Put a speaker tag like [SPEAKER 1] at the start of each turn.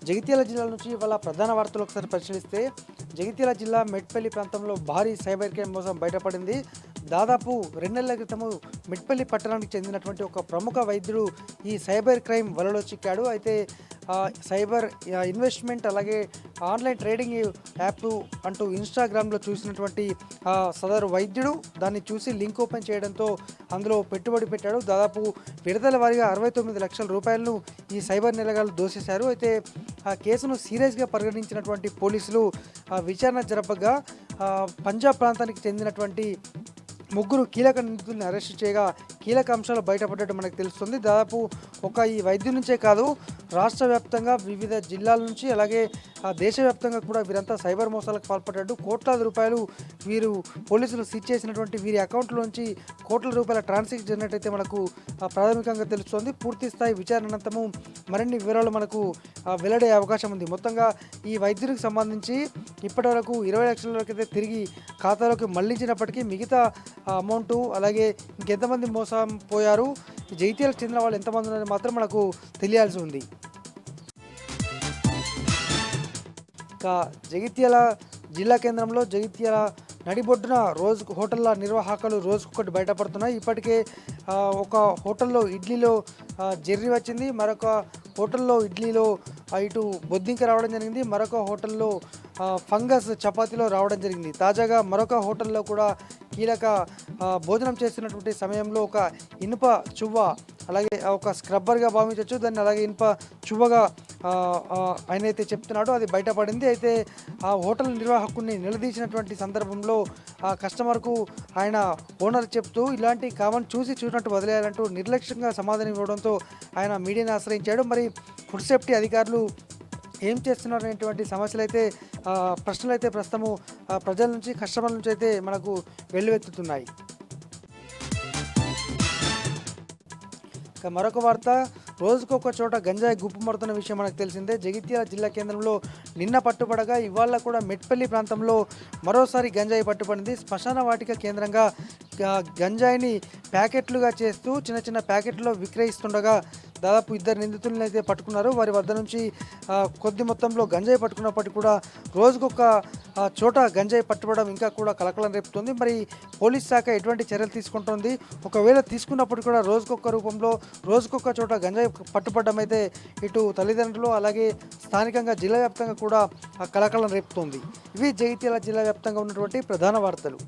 [SPEAKER 1] జగిత్యాల జిల్లా నుంచి ఇవాళ ప్రధాన వార్తలు ఒకసారి పరిశీలిస్తే జగిత్యాల జిల్లా మెట్పల్లి ప్రాంతంలో భారీ సైబర్ క్రైమ్ మోసం బయటపడింది. దాదాపు 2 నెలల క్రితము మెట్పల్లి పట్టణానికి చెందినటువంటి ఒక ప్రముఖ వైద్యుడు ఈ సైబర్ క్రైమ్ వలలో చిక్కాడు. అయితే సైబర్ ఇన్వెస్ట్మెంట్ అలాగే ఆన్లైన్ ట్రేడింగ్ యాప్ అంటూ ఇన్స్టాగ్రామ్లో చూసినటువంటి సదరు వైద్యుడు దాన్ని చూసి లింక్ ఓపెన్ చేయడంతో అందులో పెట్టుబడి పెట్టాడు. దాదాపు విడతల వారీగా 69 లక్షల రూపాయలను ఈ సైబర్ నేరగాళ్లు దోసేశారు. అయితే ఆ కేసును సీరియస్గా పరిగణించినటువంటి పోలీసులు విచారణ జరపగా పంజాబ్ ప్రాంతానికి చెందినటువంటి ముగ్గురు కీలక నిందితుల్ని అరెస్ట్ చేయగా కీలక అంశాలు బయటపడ్డట్టు మనకు తెలుస్తుంది. దాదాపు ఈ వైద్యం నుంచే కాదు, రాష్ట్ర వ్యాప్తంగా వివిధ జిల్లాల నుంచి అలాగే దేశవ్యాప్తంగా కూడా వీరంతా సైబర్ మోసాలకు పాల్పడ్డాడు. కోట్లాది రూపాయలు వీరు పోలీసులు సీజ్ చేసినటువంటి వీరి అకౌంట్లోంచి కోట్ల రూపాయల ట్రాన్సాక్షన్ జరిగినట్టయితే మనకు ప్రాథమికంగా తెలుస్తోంది. పూర్తి స్థాయి విచారణ అనంతరం మరిన్ని వివరాలు మనకు వెల్లడే అవకాశం ఉంది. మొత్తంగా ఈ వైద్యునికి సంబంధించి ఇప్పటివరకు 20 లక్షల వరకు అయితే తిరిగి ఖాతాలోకి మళ్లించినప్పటికీ మిగతా అమౌంట్ అలాగే ఇంకెంతమంది మోసం పోయారు, జగిత్యాలకు చెందిన వాళ్ళు ఎంతమంది ఉన్నారని మాత్రం మనకు తెలియాల్సి ఉంది. ఇంకా జగిత్యాల జిల్లా కేంద్రంలో జగిత్యాల నడిబొడ్డున రోజు హోటళ్ళ నిర్వాహకులు రోజుకొకటి బయటపడుతున్నాయి. ఇప్పటికే ఒక హోటల్లో ఇడ్లీలో జెర్రీ వచ్చింది, మరొక హోటల్లో ఇడ్లీలో ఇటు బొద్దింక రావడం జరిగింది, మరొక హోటల్లో ఫంగస్ చపాతీలో రావడం జరిగింది. తాజాగా మరొక హోటల్లో కూడా కీలక భోజనం చేస్తున్నటువంటి సమయంలో ఒక ఇనుప చువ్వ అలాగే ఒక స్క్రబ్బర్గా భావించవచ్చు దాన్ని, అలాగే ఇనుప చువ్వగా ఆయన అయితే చెప్తున్నాడో అది బయటపడింది. అయితే ఆ హోటల్ నిర్వాహకుడిని నిలదీసినటువంటి సందర్భంలో ఆ కస్టమర్కు ఆయన ఓనర్ చెప్తూ ఇలాంటి కామన్ చూసినట్టు వదిలేయాలంటూ నిర్లక్ష్యంగా సమాధానం ఇవ్వడంతో ఆయన మీడియాని ఆశ్రయించాడు. మరి ఫుడ్ సేఫ్టీ అధికారులు ఏం చేస్తున్నారు అనేటువంటి ప్రశ్నలు అయితే ప్రస్తుతము ప్రజల నుంచి కస్టమర్ల నుంచి అయితే మనకు వెల్లువెత్తుతున్నాయి. ఇక మరొక వార్త, రోజుకొక చోట గంజాయి గుప్పుమరుతున్న విషయం మనకు తెలిసిందే. జగిత్యాల జిల్లా కేంద్రంలో నిన్న పట్టుబడగా ఇవాళ కూడా మెట్పల్లి ప్రాంతంలో మరోసారి గంజాయి పట్టుబడింది. శ్మశాన వాటిక కేంద్రంగా గంజాయిని ప్యాకెట్లుగా చేస్తూ చిన్న చిన్న ప్యాకెట్లో విక్రయిస్తుండగా దాదాపు 2 నిందితులను అయితే పట్టుకున్నారు. వారి వద్ద నుంచి కొద్ది మొత్తంలో గంజాయి పట్టుకున్నప్పటికీ కూడా రోజుకొక చోట గంజాయి పట్టుబడడం ఇంకా కూడా కలకలం రేపుతుంది. మరి పోలీస్ శాఖ ఎటువంటి చర్యలు తీసుకుంటుంది, ఒకవేళ తీసుకున్నప్పుడు కూడా రోజుకొక చోట గంజాయి పట్టుబడడం అయితే ఇటు తల్లిదండ్రులు అలాగే స్థానికంగా జిల్లా వ్యాప్తంగా కూడా కలకలం రేపుతోంది. ఇవి జగిత్యాల జిల్లా వ్యాప్తంగా ఉన్నటువంటి ప్రధాన వార్తలు.